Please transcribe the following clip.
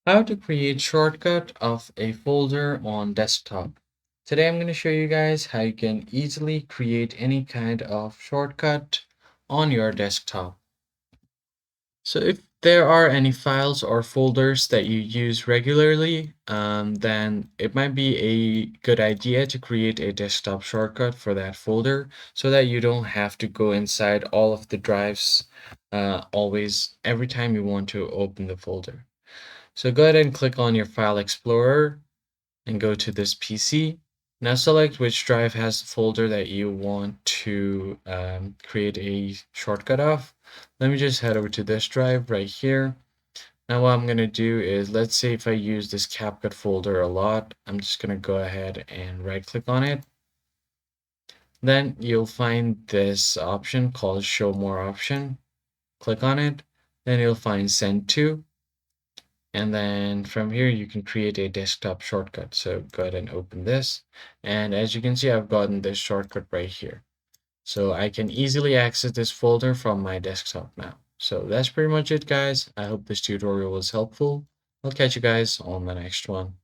How to create shortcut of a folder on desktop. Today I'm going to show you guys how you can easily create any kind of shortcut on your desktop. So if there are any files or folders that you use regularly, then it might be a good idea to create a desktop shortcut for that folder so that you don't have to go inside all of the drives always every time you want to open the folder. So go ahead and click on your File Explorer and go to this PC. Now select which drive has the folder that you want to create a shortcut of. Let me just head over to this drive right here. Now what I'm going to do is, let's say if I use this CapCut folder a lot, I'm just going to go ahead and right click on it. Then you'll find this option called Show More option. Click on it. Then you'll find Send To. And then from here, you can create a desktop shortcut. So go ahead and open this. And as you can see, I've gotten this shortcut right here. So I can easily access this folder from my desktop now. So that's pretty much it, guys. I hope this tutorial was helpful. I'll catch you guys on the next one.